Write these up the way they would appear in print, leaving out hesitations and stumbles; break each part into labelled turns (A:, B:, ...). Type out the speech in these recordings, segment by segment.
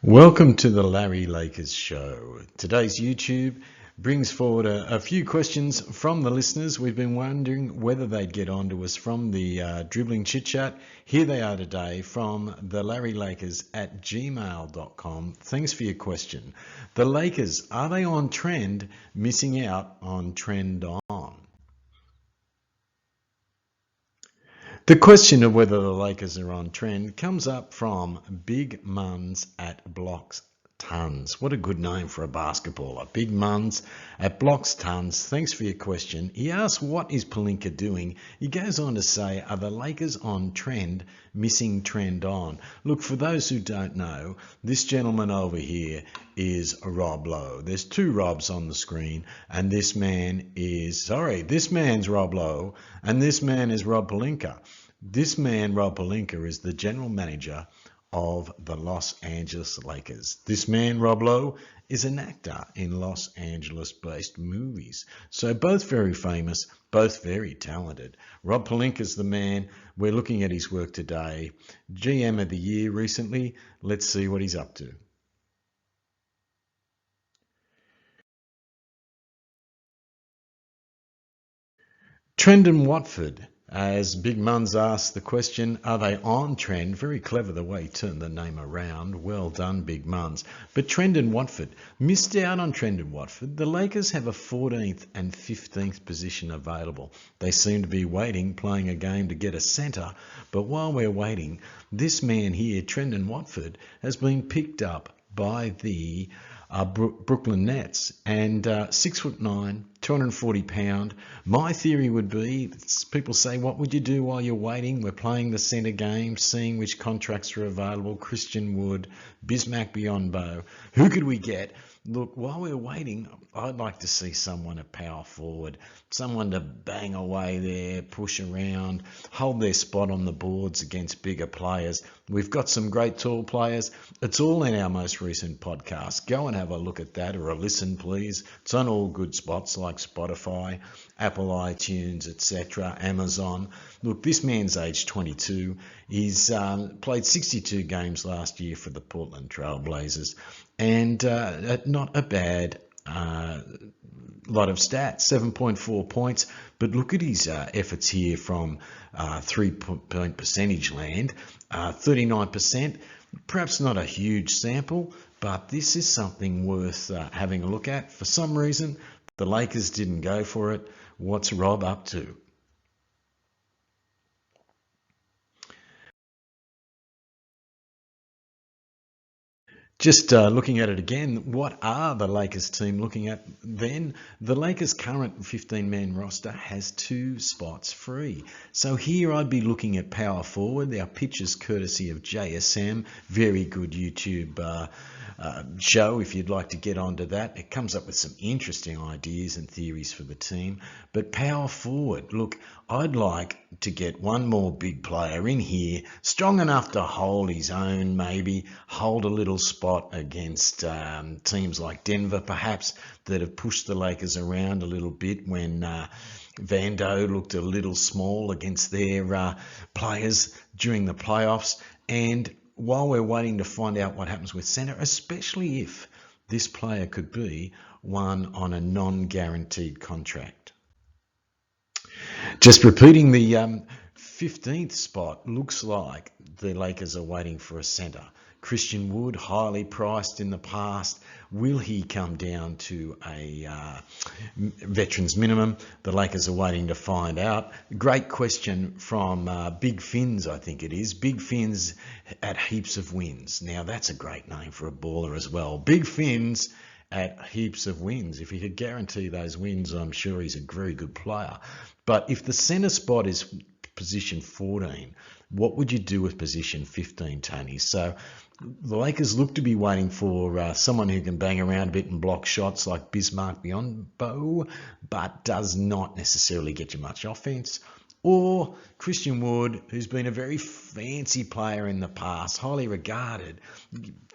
A: Welcome to the Larry Lakers Show. Today's YouTube brings forward a few questions from the listeners. We've been wondering whether they'd get on to us from the dribbling chit chat. Here they are today from the LarryLakers@gmail.com. Thanks for your question. The Lakers, are they on trend, missing out on Trendon? The question of whether the Lakers are on trend comes up from Big Muns at Blocks Tons. What a good name for a basketballer. Big Muns at Blocks Tons. Thanks for your question. He asks, what is Pelinka doing? He goes on to say, are the Lakers on trend, missing Trendon? Look, for those who don't know, this gentleman over here is Rob Lowe. There's two Robs on the screen, and this man's Rob Lowe, and this man is Rob Pelinka. This man, Rob Pelinka, is the general manager of the Los Angeles Lakers. This man, Rob Lowe, is an actor in Los Angeles-based movies. So both very famous, both very talented. Rob Pelinka's the man. We're looking at his work today. GM of the year recently. Let's see what he's up to. Trendon Watford. As Big Muns asked the question, are they on trend? Very clever the way he turned the name around. Well done, Big Muns. But Trendon Watford, missed out on Trendon Watford. The Lakers have a 14th and 15th position available. They seem to be waiting, playing a game to get a centre. But while we're waiting, this man here, Trendon Watford, has been picked up by the Brooklyn Nets, and 6'9", 240 pound. My theory would be, people say, what would you do while you're waiting? We're playing the centre game, seeing which contracts are available. Christian Wood, Bismack Biyombo. Who could we get? Look, while we're waiting, I'd like to see someone at power forward, someone to bang away there, push around, hold their spot on the boards against bigger players. We've got some great tall players. It's all in our most recent podcast. Go and have a look at that, or a listen, please. It's on all good spots like Spotify, Apple iTunes, etc., Amazon. Look, this man's age 22. He's played 62 games last year for the Portland Trail Blazers, and not a bad lot of stats, 7.4 points. But look at his efforts here from 3-point percentage land, 39%. Perhaps not a huge sample, but this is something worth having a look at. For some reason, the Lakers didn't go for it. What's Rob up to? Just looking at it again, what are the Lakers team looking at then? The Lakers' current 15-man roster has 2 spots free. So here I'd be looking at power forward. Our pictures courtesy of JSM. Very good YouTube show if you'd like to get onto that. It comes up with some interesting ideas and theories for the team. But power forward, look, I'd like to get one more big player in here, strong enough to hold his own, maybe hold a little spot against teams like Denver, perhaps, that have pushed the Lakers around a little bit when Vando looked a little small against their players during the playoffs. And while we're waiting to find out what happens with centre, especially if this player could be one on a non-guaranteed contract. Just repeating, the 15th spot looks like the Lakers are waiting for a centre. Christian Wood, highly priced in the past. Will he come down to a veterans minimum? The Lakers are waiting to find out. Great question from Big Fins, I think it is. Big Fins at Heaps of Wins. Now, that's a great name for a baller as well. Big Fins at Heaps of Wins. If he could guarantee those wins, I'm sure he's a very good player. But if the centre spot is position 14, what would you do with position 15, Tony? So the Lakers look to be waiting for someone who can bang around a bit and block shots like Bismack Biyombo, but does not necessarily get you much offense. Or Christian Wood, who's been a very fancy player in the past, highly regarded,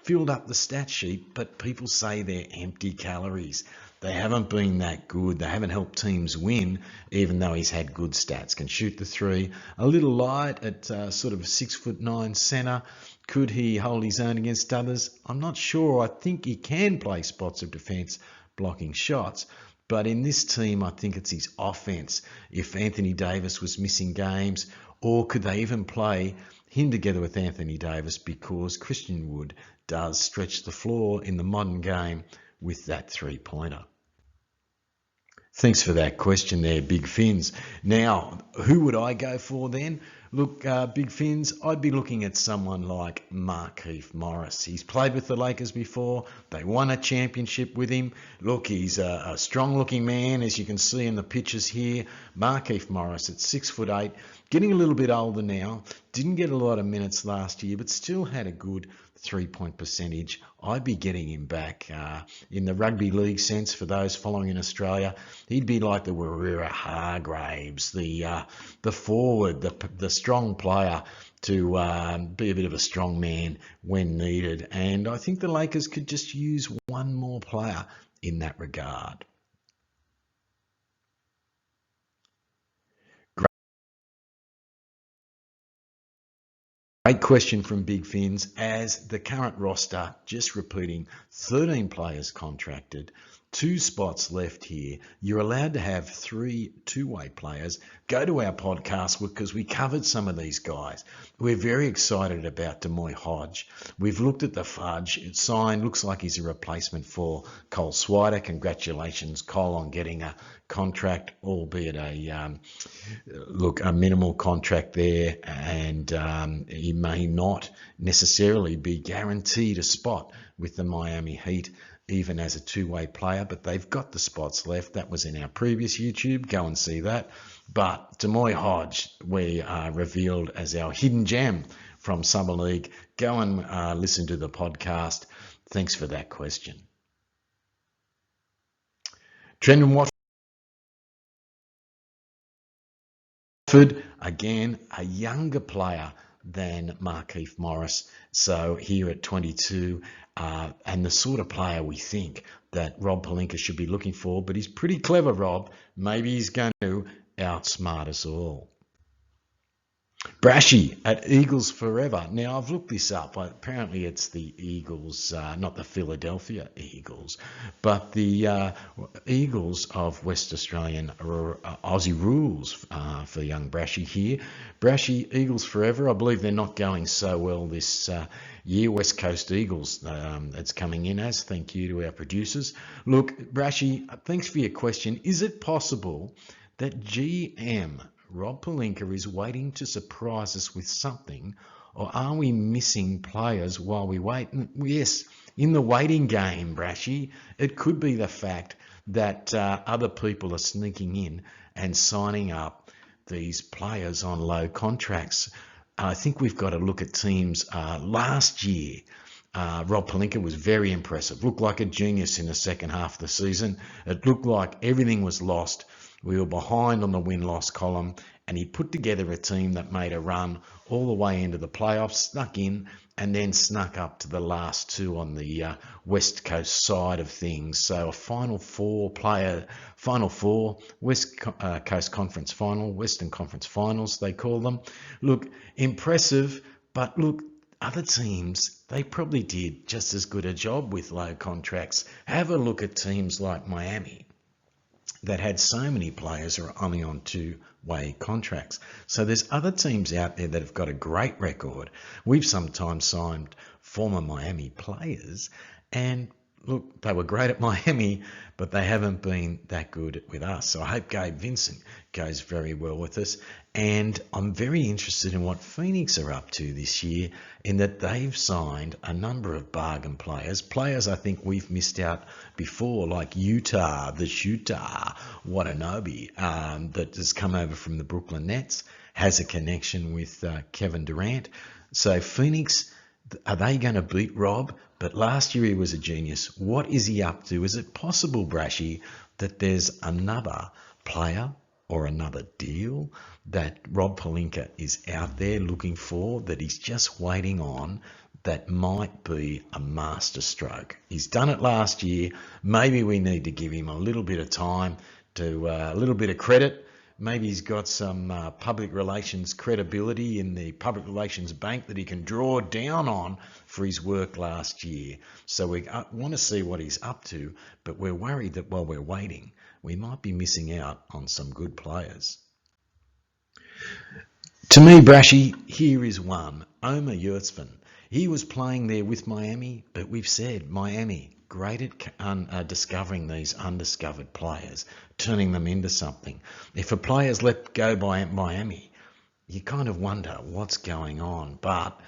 A: filled up the stat sheet, but people say they're empty calories. they haven't been that good. They haven't helped teams win, even though he's had good stats. Can shoot the three. A little light at sort of 6'9" centre. Could he hold his own against others? I'm not sure. I think he can play spots of defence, blocking shots. But in this team, I think it's his offence. If Anthony Davis was missing games, or could they even play him together with Anthony Davis, because Christian Wood does stretch the floor in the modern game with that three-pointer. Thanks for that question there, Big Fins. Now, who would I go for then? Look, Big Fins, I'd be looking at someone like Markieff Morris. He's played with the Lakers before. They won a championship with him. Look, he's a strong-looking man, as you can see in the pictures here. Markieff Morris at 6'8", getting a little bit older now. Didn't get a lot of minutes last year, but still had a good three-point percentage. I'd be getting him back. In the rugby league sense, for those following in Australia, he'd be like the Warira Hargraves, the forward, the strong player to be a bit of a strong man when needed. And I think the Lakers could just use one more player in that regard. Great question from Big Fins. As the current roster, just repeating, 13 players contracted, 2 spots left here. You're allowed to have 3 two-way players. Go to our podcast because we covered some of these guys. We're very excited about Demoy Hodge. We've looked at the Fudge. It's signed. Looks like he's a replacement for Cole Swider. Congratulations, Cole, on getting a contract, albeit a minimal contract there, and he may not necessarily be guaranteed a spot with the Miami Heat, even as a two-way player, but they've got the spots left. That was in our previous YouTube. Go and see that. But Demoy Hodge, we revealed as our hidden gem from Summer League. Go and listen to the podcast. Thanks for that question. Trendon Watford, again, a younger player than Markieff Morris. So here at 22, and the sort of player we think that Rob Pelinka should be looking for, but he's pretty clever, Rob. Maybe he's going to outsmart us all. Brashy at Eagles Forever. Now, I've looked this up. Apparently, it's the Eagles, not the Philadelphia Eagles, but the Eagles of West Australian Aussie rules for young Brashy here. Brashy, Eagles Forever. I believe they're not going so well this year. West Coast Eagles, that's coming in as. Thank you to our producers. Look, Brashy, thanks for your question. Is it possible that GM Rob Pelinka is waiting to surprise us with something, or are we missing players while we wait? Yes, in the waiting game, Brashy, it could be the fact that other people are sneaking in and signing up these players on low contracts. I think we've got to look at teams last year. Rob Pelinka was very impressive, looked like a genius in the second half of the season. It looked like everything was lost. We were behind on the win-loss column, and he put together a team that made a run all the way into the playoffs, snuck in, and then snuck up to the last two on the West Coast side of things. So a Final Four, West Coast Conference Final, Western Conference Finals, they call them. Look, impressive, but look, other teams, they probably did just as good a job with low contracts. Have a look at teams like Miami that had so many players who are only on two-way contracts. So there's other teams out there that have got a great record. We've sometimes signed former Miami players, and look, they were great at Miami, but they haven't been that good with us. So I hope Gabe Vincent goes very well with us. And I'm very interested in what Phoenix are up to this year, in that they've signed a number of bargain players I think we've missed out before, like Utah, the shooter, Watanabe, that has come over from the Brooklyn Nets, has a connection with Kevin Durant. So Phoenix, are they going to beat Rob? But last year he was a genius. What is he up to? Is it possible, Brashy, that there's another player or another deal that Rob Pelinka is out there looking for, that he's just waiting on that might be a masterstroke. He's done it last year. Maybe we need to give him a little bit of time, to a little bit of credit. Maybe he's got some public relations credibility in the public relations bank that he can draw down on for his work last year. So we want to see what he's up to, but we're worried that while we're waiting, we might be missing out on some good players. To me, Brashy, here is one. Omer Yurtsman. He was playing there with Miami, but we've said Miami, great at discovering these undiscovered players, turning them into something. If a player's let go by Miami, you kind of wonder what's going on. But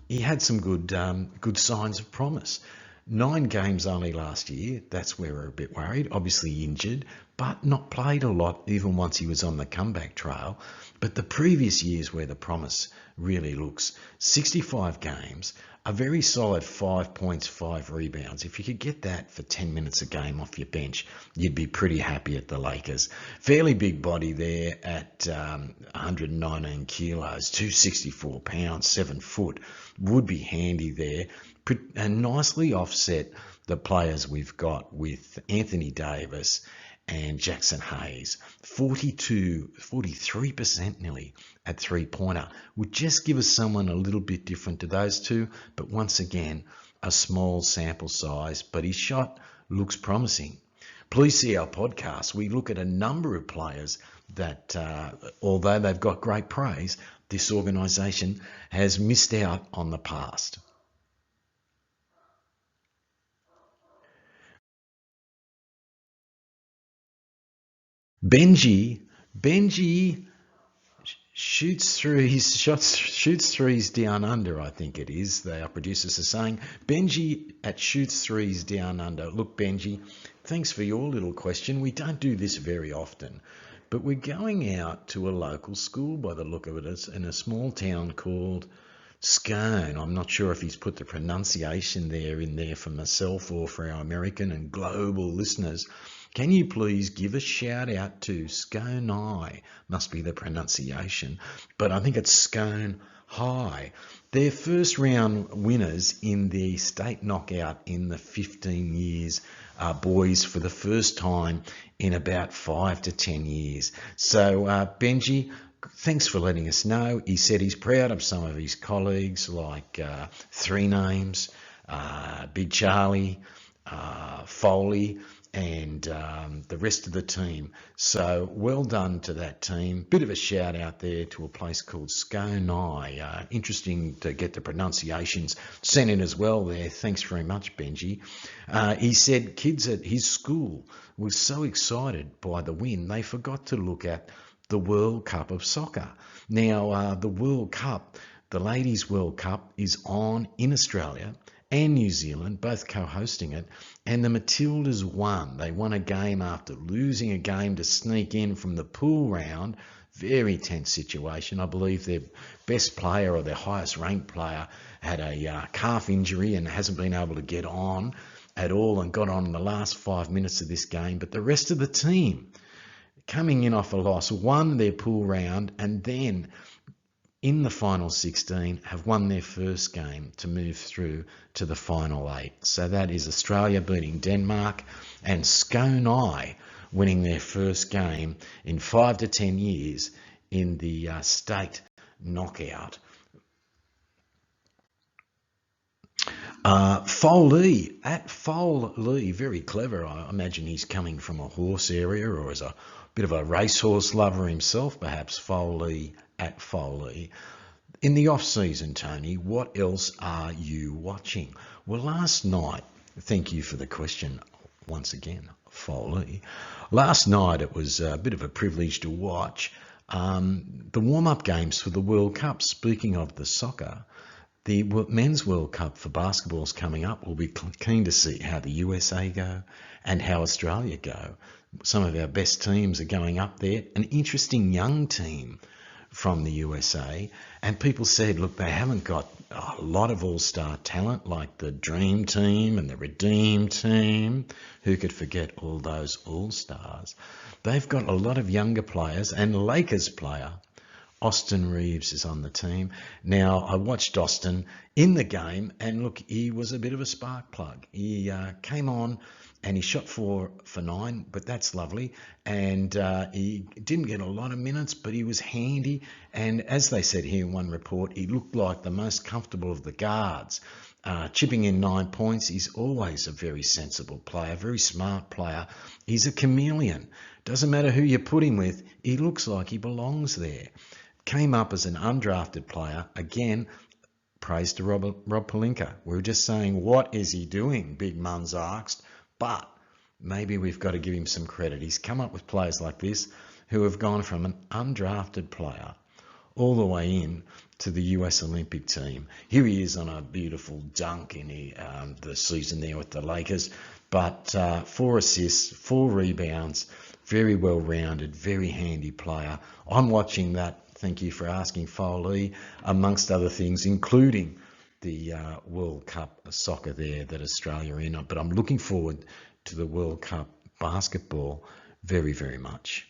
A: he had some good signs of promise. 9 games only last year. That's where we're a bit worried. Obviously injured, but not played a lot even once he was on the comeback trail. But the previous years where the promise really looks. 65 games, a very solid 5 points, 5 rebounds. If you could get that for 10 minutes a game off your bench, you'd be pretty happy at the Lakers. Fairly big body there at 119 kilos, 264 pounds, 7 foot. Would be handy there. And nicely offset the players we've got with Anthony Davis and Jackson Hayes. 43% nearly at three-pointer would just give us someone a little bit different to those two, but once again, a small sample size, but his shot looks promising. Please see our podcast. We look at a number of players that, although they've got great praise, this organisation has missed out on the past. Benji shoots threes down under, I think it is. Our producers are saying Benji at shoots threes down under. Look, Benji, thanks for your little question. We don't do this very often, but we're going out to a local school by the look of it. It's in a small town called Scone. I'm not sure if he's put the pronunciation in there for myself or for our American and global listeners. Can you please give a shout out to Scone High? Must be the pronunciation, but I think it's Scone High. They're first round winners in the state knockout in the 15 years, boys, for the first time in about 5 to 10 years. So Benji, thanks for letting us know. He said he's proud of some of his colleagues like Three Names, Big Charlie, Foley, and the rest of the team. So well done to that team. Bit of a shout out there to a place called Scone High. Interesting to get the pronunciations sent in as well there. Thanks very much, Benji. He said kids at his school were so excited by the win, they forgot to look at the World Cup of Soccer. Now, the World Cup, the Ladies World Cup, is on in Australia and New Zealand, both co-hosting it, and the Matildas won. They won a game after losing a game to sneak in from the pool round. Very tense situation. I believe their best player or their highest ranked player had a calf injury and hasn't been able to get on at all and got on in the last 5 minutes of this game. But the rest of the team, coming in off a loss, won their pool round and then in the final 16 have won their first game to move through to the final 8. So that is Australia beating Denmark and Scone High winning their first game in 5 to 10 years in the state knockout. Foley, at Foley, very clever. I imagine he's coming from a horse area or as a bit of a racehorse lover himself, perhaps. Foley at Foley. In the off-season, Tony, what else are you watching? Well, last night, thank you for the question once again, Foley. Last night it was a bit of a privilege to watch the warm-up games for the World Cup. Speaking of the soccer, the Men's World Cup for basketball is coming up. We'll be keen to see how the USA go and how Australia go. Some of our best teams are going up there. An interesting young team from the USA, and people said, look, they haven't got a lot of all-star talent like the Dream Team and the Redeem Team. Who could forget all those all-stars? They've got a lot of younger players, and Lakers player Austin Reeves is on the team. Now, I watched Austin in the game, and look, he was a bit of a spark plug. He came on and he shot 4 for 9, but that's lovely. And he didn't get a lot of minutes, but he was handy. And as they said here in one report, he looked like the most comfortable of the guards. Chipping in 9 points. He's always a very sensible player, very smart player. He's a chameleon. Doesn't matter who you put him with, he looks like he belongs there. Came up as an undrafted player. Again, praise to Rob Pelinka. We were just saying, what is he doing? Big Mun's asked. But maybe we've got to give him some credit. He's come up with players like this who have gone from an undrafted player all the way in to the US Olympic team. Here he is on a beautiful dunk in the season there with the Lakers. But 4 assists, 4 rebounds, very well-rounded, very handy player. I'm watching that. Thank you for asking, Foley, amongst other things, including the World Cup soccer there that Australia are in. But I'm looking forward to the World Cup basketball very, very much.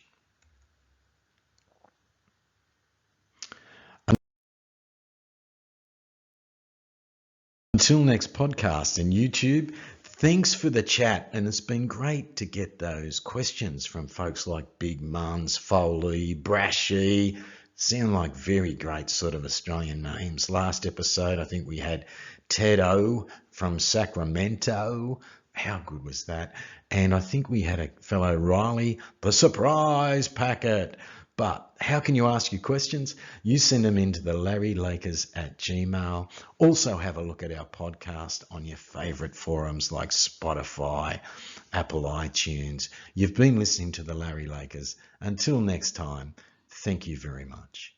A: Until next podcast and YouTube, thanks for the chat. And it's been great to get those questions from folks like Big Muns, Foley, Brashy. Sound like very great sort of Australian names. Last episode, I think we had Ted O from Sacramento. How good was that? And I think we had a fellow Riley, the surprise packet. But how can you ask your questions? You send them into the LarryLakers@gmail. Also have a look at our podcast on your favourite forums like Spotify, Apple iTunes. You've been listening to the Larry Lakers. Until next time, thank you very much.